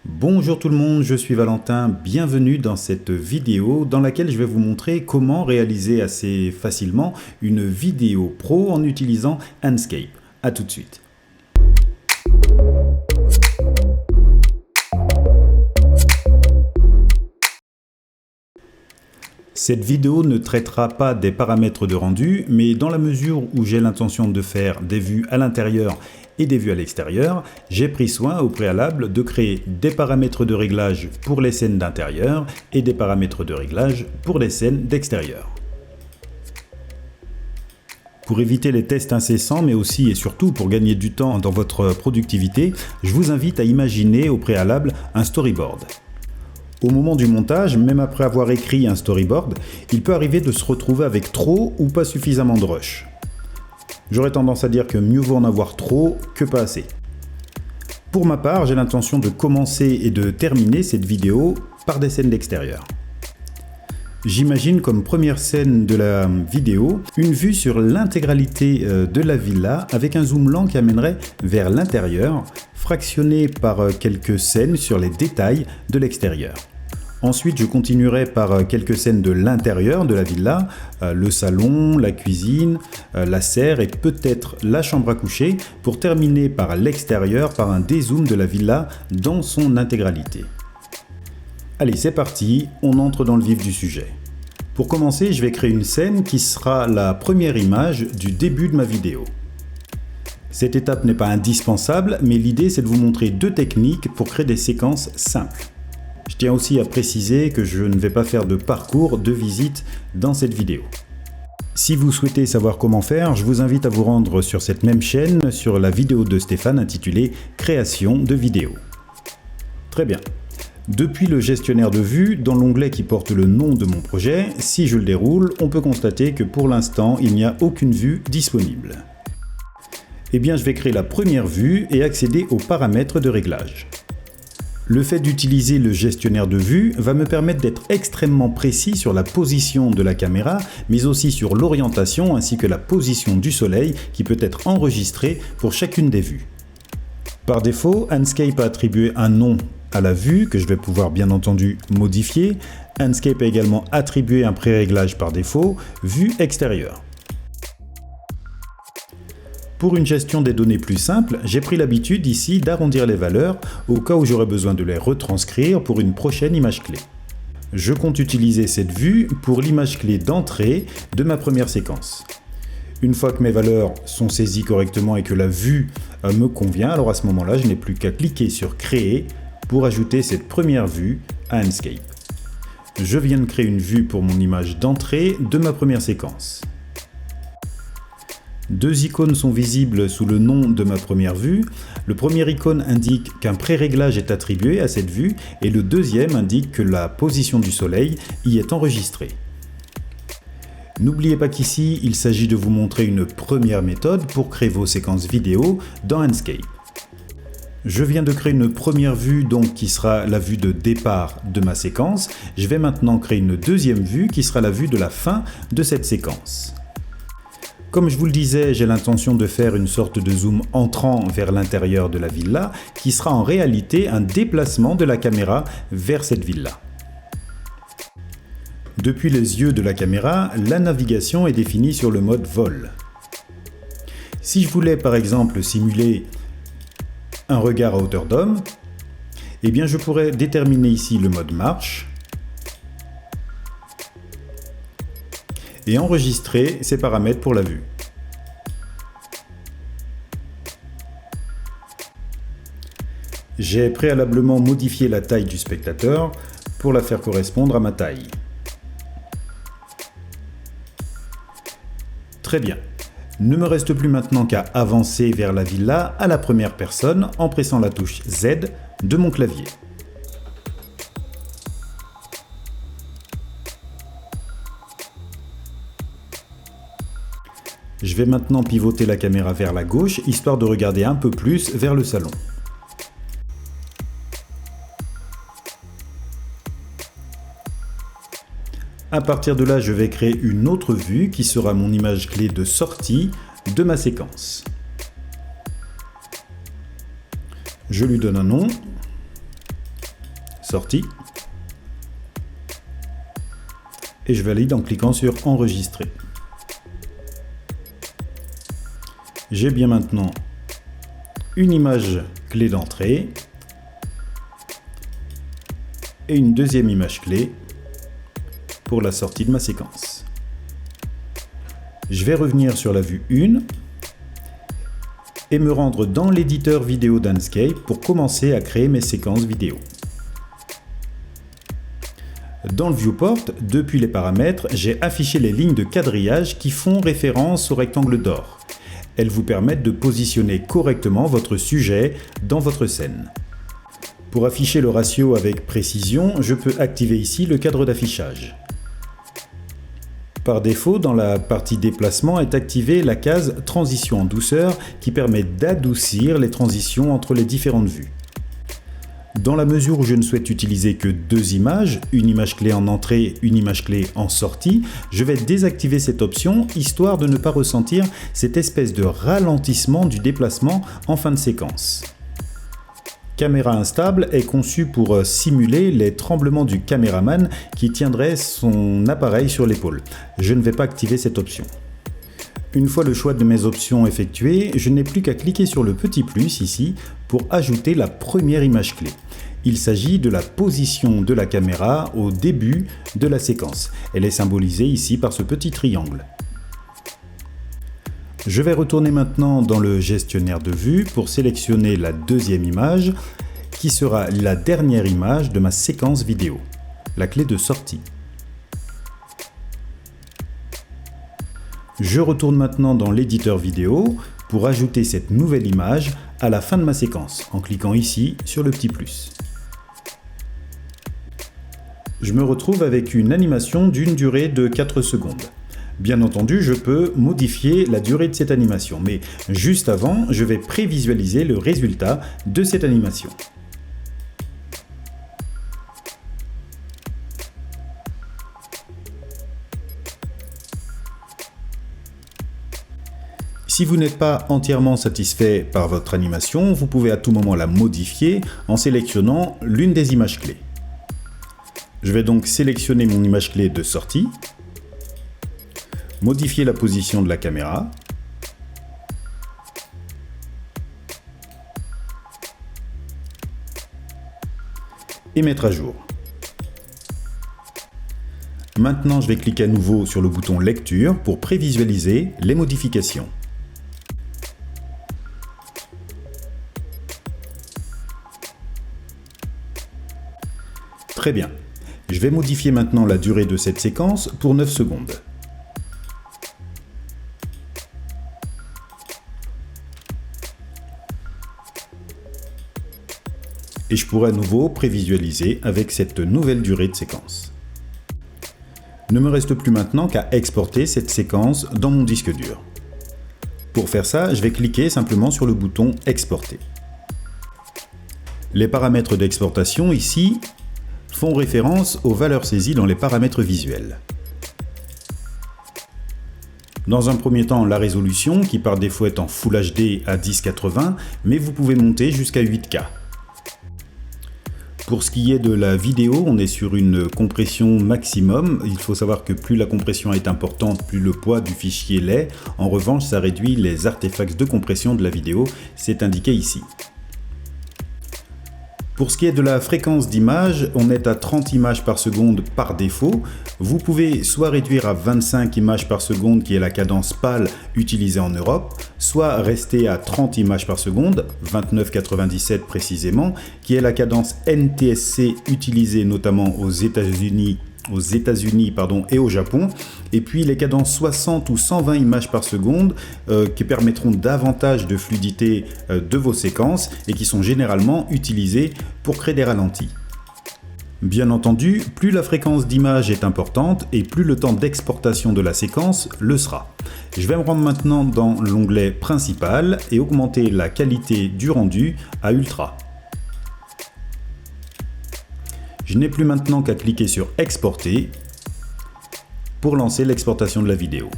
Bonjour tout le monde, je suis Valentin, bienvenue dans cette vidéo dans laquelle je vais vous montrer comment réaliser assez facilement une vidéo pro en utilisant Enscape. A tout de suite. Cette vidéo ne traitera pas des paramètres de rendu, mais dans la mesure où j'ai l'intention de faire des vues à l'intérieur et des vues à l'extérieur, j'ai pris soin au préalable de créer des paramètres de réglage pour les scènes d'intérieur et des paramètres de réglage pour les scènes d'extérieur. Pour éviter les tests incessants, mais aussi et surtout pour gagner du temps dans votre productivité, je vous invite à imaginer au préalable un storyboard. Au moment du montage, même après avoir écrit un storyboard, il peut arriver de se retrouver avec trop ou pas suffisamment de rush. J'aurais tendance à dire que mieux vaut en avoir trop que pas assez. Pour ma part, j'ai l'intention de commencer et de terminer cette vidéo par des scènes d'extérieur. J'imagine comme première scène de la vidéo une vue sur l'intégralité de la villa avec un zoom lent qui amènerait vers l'intérieur, fractionné par quelques scènes sur les détails de l'extérieur. Ensuite, je continuerai par quelques scènes de l'intérieur de la villa, le salon, la cuisine, la serre et peut-être la chambre à coucher, pour terminer par l'extérieur par un dézoom de la villa dans son intégralité. Allez, c'est parti, on entre dans le vif du sujet. Pour commencer, je vais créer une scène qui sera la première image du début de ma vidéo. Cette étape n'est pas indispensable, mais l'idée c'est de vous montrer deux techniques pour créer des séquences simples. Je tiens aussi à préciser que je ne vais pas faire de parcours de visite dans cette vidéo. Si vous souhaitez savoir comment faire, je vous invite à vous rendre sur cette même chaîne sur la vidéo de Stéphane intitulée « Création de vidéos ». Très bien. Depuis le gestionnaire de vue, dans l'onglet qui porte le nom de mon projet, si je le déroule, on peut constater que pour l'instant, il n'y a aucune vue disponible. Eh bien, je vais créer la première vue et accéder aux paramètres de réglage. Le fait d'utiliser le gestionnaire de vue va me permettre d'être extrêmement précis sur la position de la caméra, mais aussi sur l'orientation ainsi que la position du soleil qui peut être enregistrée pour chacune des vues. Par défaut, Enscape a attribué un nom à la vue que je vais pouvoir bien entendu modifier. Enscape a également attribué un pré-réglage par défaut, vue extérieure. Pour une gestion des données plus simple, j'ai pris l'habitude ici d'arrondir les valeurs au cas où j'aurais besoin de les retranscrire pour une prochaine image clé. Je compte utiliser cette vue pour l'image clé d'entrée de ma première séquence. Une fois que mes valeurs sont saisies correctement et que la vue me convient, alors à ce moment-là, je n'ai plus qu'à cliquer sur Créer pour ajouter cette première vue à Enscape. Je viens de créer une vue pour mon image d'entrée de ma première séquence. Deux icônes sont visibles sous le nom de ma première vue. Le premier icône indique qu'un pré-réglage est attribué à cette vue et le deuxième indique que la position du soleil y est enregistrée. N'oubliez pas qu'ici, il s'agit de vous montrer une première méthode pour créer vos séquences vidéo dans Enscape. Je viens de créer une première vue donc qui sera la vue de départ de ma séquence. Je vais maintenant créer une deuxième vue qui sera la vue de la fin de cette séquence. Comme je vous le disais, j'ai l'intention de faire une sorte de zoom entrant vers l'intérieur de la villa qui sera en réalité un déplacement de la caméra vers cette villa. Depuis les yeux de la caméra, la navigation est définie sur le mode vol. Si je voulais par exemple simuler un regard à hauteur d'homme, eh bien je pourrais déterminer ici le mode marche et enregistrer ces paramètres pour la vue. J'ai préalablement modifié la taille du spectateur pour la faire correspondre à ma taille. Très bien. Ne me reste plus maintenant qu'à avancer vers la villa à la première personne en pressant la touche Z de mon clavier. Je vais maintenant pivoter la caméra vers la gauche, histoire de regarder un peu plus vers le salon. À partir de là, je vais créer une autre vue qui sera mon image clé de sortie de ma séquence. Je lui donne un nom. sortie. Et je valide en cliquant sur enregistrer. J'ai bien maintenant une image clé d'entrée et une deuxième image clé pour la sortie de ma séquence. Je vais revenir sur la vue 1 et me rendre dans l'éditeur vidéo d'Enscape pour commencer à créer mes séquences vidéo. Dans le viewport, depuis les paramètres, j'ai affiché les lignes de quadrillage qui font référence au rectangle d'or. Elles vous permettent de positionner correctement votre sujet dans votre scène. Pour afficher le ratio avec précision, je peux activer ici le cadre d'affichage. Par défaut, dans la partie déplacement est activée la case transition en douceur qui permet d'adoucir les transitions entre les différentes vues. Dans la mesure où je ne souhaite utiliser que deux images, une image clé en entrée, une image clé en sortie, je vais désactiver cette option histoire de ne pas ressentir cette espèce de ralentissement du déplacement en fin de séquence. Caméra instable est conçue pour simuler les tremblements du caméraman qui tiendrait son appareil sur l'épaule. Je ne vais pas activer cette option. Une fois le choix de mes options effectué, je n'ai plus qu'à cliquer sur le petit plus ici pour ajouter la première image clé. Il s'agit de la position de la caméra au début de la séquence. Elle est symbolisée ici par ce petit triangle. Je vais retourner maintenant dans le gestionnaire de vue pour sélectionner la deuxième image qui sera la dernière image de ma séquence vidéo, la clé de sortie. Je retourne maintenant dans l'éditeur vidéo pour ajouter cette nouvelle image à la fin de ma séquence en cliquant ici sur le petit plus. Je me retrouve avec une animation d'une durée de 4 secondes. Bien entendu, je peux modifier la durée de cette animation, mais juste avant, je vais prévisualiser le résultat de cette animation. Si vous n'êtes pas entièrement satisfait par votre animation, vous pouvez à tout moment la modifier en sélectionnant l'une des images clés. Je vais donc sélectionner mon image clé de sortie, modifier la position de la caméra, et mettre à jour. Maintenant, je vais cliquer à nouveau sur le bouton lecture pour prévisualiser les modifications. Très bien. Je vais modifier maintenant la durée de cette séquence pour 9 secondes. Et je pourrai à nouveau prévisualiser avec cette nouvelle durée de séquence. Ne me reste plus maintenant qu'à exporter cette séquence dans mon disque dur. Pour faire ça, je vais cliquer simplement sur le bouton Exporter. Les paramètres d'exportation ici font référence aux valeurs saisies dans les paramètres visuels. Dans un premier temps, la résolution qui par défaut est en Full HD à 1080, mais vous pouvez monter jusqu'à 8K. Pour ce qui est de la vidéo, on est sur une compression maximum. Il faut savoir que plus la compression est importante, plus le poids du fichier l'est. En revanche, ça réduit les artefacts de compression de la vidéo. C'est indiqué ici. Pour ce qui est de la fréquence d'image, on est à 30 images par seconde par défaut. Vous pouvez soit réduire à 25 images par seconde, qui est la cadence PAL utilisée en Europe, soit rester à 30 images par seconde, 29,97 précisément, qui est la cadence NTSC utilisée notamment aux États-Unis et au Japon, et puis les cadences 60 ou 120 images par seconde qui permettront davantage de fluidité de vos séquences et qui sont généralement utilisées pour créer des ralentis. Bien entendu, plus la fréquence d'image est importante et plus le temps d'exportation de la séquence le sera. Je vais me rendre maintenant dans l'onglet principal et augmenter la qualité du rendu à Ultra. Je n'ai plus maintenant qu'à cliquer sur Exporter pour lancer l'exportation de la vidéo.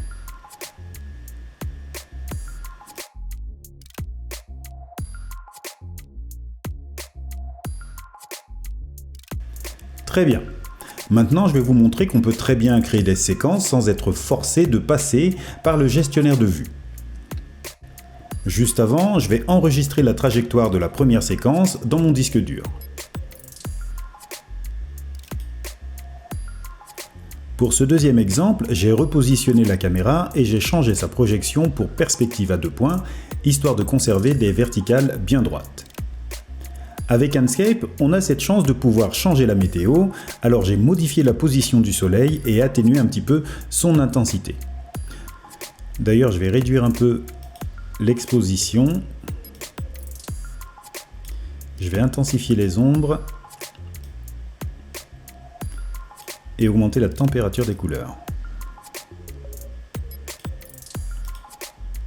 Très bien. Maintenant, je vais vous montrer qu'on peut très bien créer des séquences sans être forcé de passer par le gestionnaire de vue. Juste avant, je vais enregistrer la trajectoire de la première séquence dans mon disque dur. Pour ce deuxième exemple, j'ai repositionné la caméra et j'ai changé sa projection pour perspective à 2 points, histoire de conserver des verticales bien droites. Avec Enscape, on a cette chance de pouvoir changer la météo, alors j'ai modifié la position du soleil et atténué un petit peu son intensité. D'ailleurs, je vais réduire un peu l'exposition. Je vais intensifier les ombres et augmenter la température des couleurs.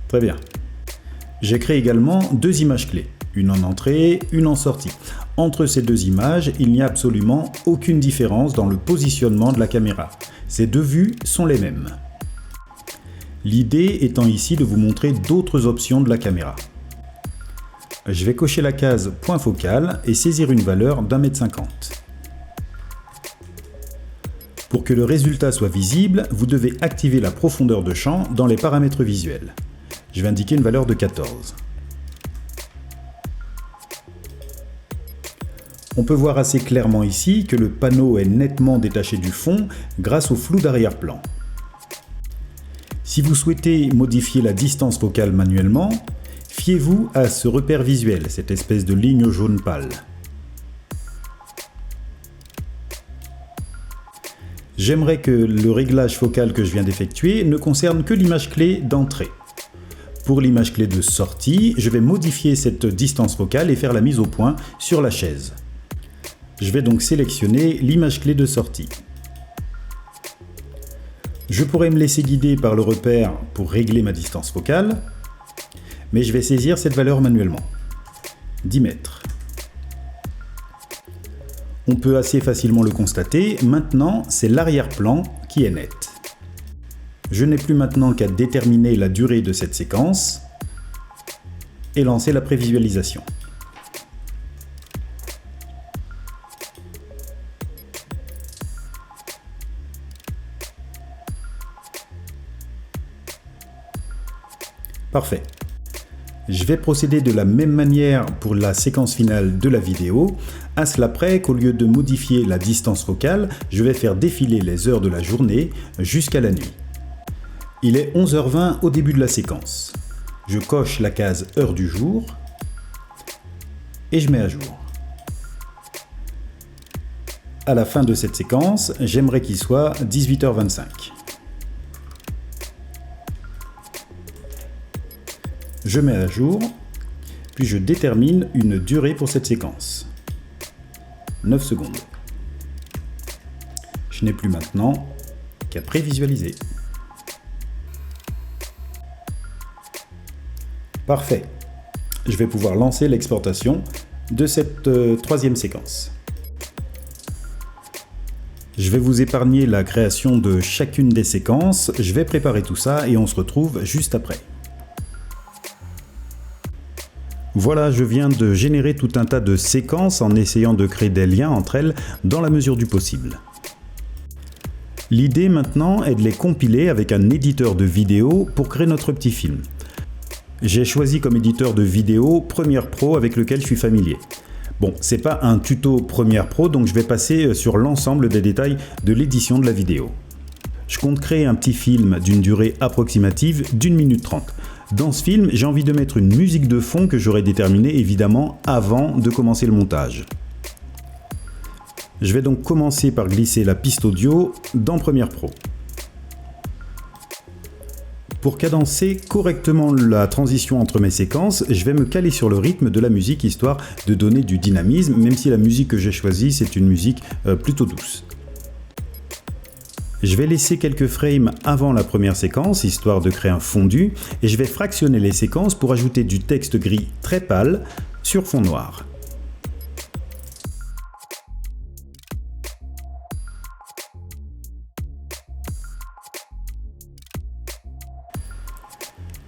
Très bien. J'ai créé également 2 images clés, une en entrée, une en sortie. Entre ces 2 images, il n'y a absolument aucune différence dans le positionnement de la caméra. Ces 2 vues sont les mêmes. L'idée étant ici de vous montrer d'autres options de la caméra. Je vais cocher la case point focal et saisir une valeur d'1,50 m. Pour que le résultat soit visible, vous devez activer la profondeur de champ dans les paramètres visuels. Je vais indiquer une valeur de 14. On peut voir assez clairement ici que le panneau est nettement détaché du fond grâce au flou d'arrière-plan. Si vous souhaitez modifier la distance focale manuellement, fiez-vous à ce repère visuel, cette espèce de ligne jaune pâle. J'aimerais que le réglage focal que je viens d'effectuer ne concerne que l'image clé d'entrée. Pour l'image clé de sortie, je vais modifier cette distance focale et faire la mise au point sur la chaise. Je vais donc sélectionner l'image clé de sortie. Je pourrais me laisser guider par le repère pour régler ma distance focale, mais je vais saisir cette valeur manuellement. 10 mètres. On peut assez facilement le constater, maintenant c'est l'arrière-plan qui est net. Je n'ai plus maintenant qu'à déterminer la durée de cette séquence et lancer la prévisualisation. Parfait. Je vais procéder de la même manière pour la séquence finale de la vidéo, à cela près qu'au lieu de modifier la distance focale, je vais faire défiler les heures de la journée jusqu'à la nuit. Il est 11h20 au début de la séquence. Je coche la case heure du jour et je mets à jour. À la fin de cette séquence, j'aimerais qu'il soit 18h25. Je mets à jour, puis je détermine une durée pour cette séquence. 9 secondes. Je n'ai plus maintenant qu'à prévisualiser. Parfait. Je vais pouvoir lancer l'exportation de cette troisième séquence. Je vais vous épargner la création de chacune des séquences. Je vais préparer tout ça et on se retrouve juste après. Voilà, je viens de générer tout un tas de séquences en essayant de créer des liens entre elles dans la mesure du possible. L'idée maintenant est de les compiler avec un éditeur de vidéo pour créer notre petit film. J'ai choisi comme éditeur de vidéo Premiere Pro avec lequel je suis familier. Bon, c'est pas un tuto Premiere Pro, donc je vais passer sur l'ensemble des détails de l'édition de la vidéo. Je compte créer un petit film d'une durée approximative d'1 minute 30. Dans ce film, j'ai envie de mettre une musique de fond que j'aurai déterminée évidemment avant de commencer le montage. Je vais donc commencer par glisser la piste audio dans Premiere Pro. Pour cadencer correctement la transition entre mes séquences, je vais me caler sur le rythme de la musique histoire de donner du dynamisme, même si la musique que j'ai choisie c'est une musique plutôt douce. Je vais laisser quelques frames avant la première séquence, histoire de créer un fondu, et je vais fractionner les séquences pour ajouter du texte gris très pâle sur fond noir.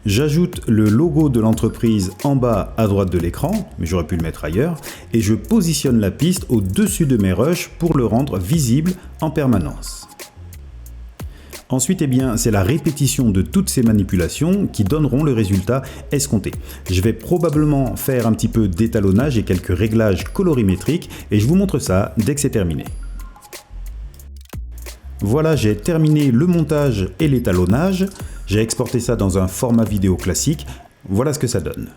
J'ajoute le logo de l'entreprise en bas à droite de l'écran, mais j'aurais pu le mettre ailleurs, et je positionne la piste au-dessus de mes rushs pour le rendre visible en permanence. Ensuite, c'est la répétition de toutes ces manipulations qui donneront le résultat escompté. Je vais probablement faire un petit peu d'étalonnage et quelques réglages colorimétriques et je vous montre ça dès que c'est terminé. Voilà, j'ai terminé le montage et l'étalonnage. J'ai exporté ça dans un format vidéo classique. Voilà ce que ça donne.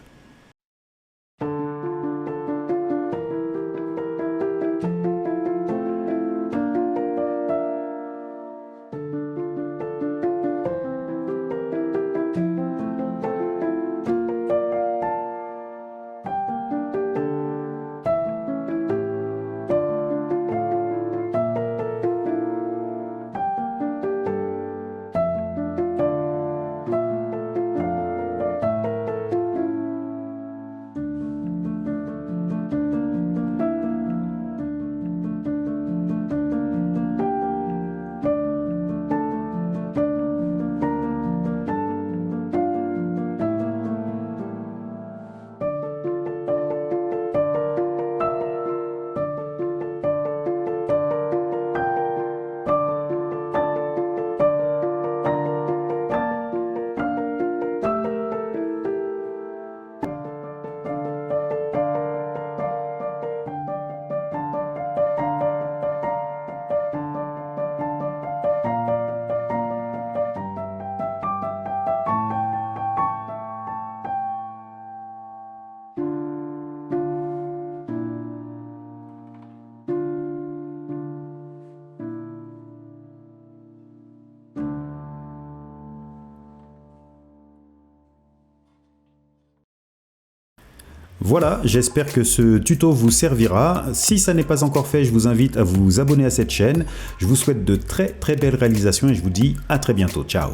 Voilà, j'espère que ce tuto vous servira. Si ça n'est pas encore fait, je vous invite à vous abonner à cette chaîne. Je vous souhaite de très belles réalisations et je vous dis à très bientôt. Ciao!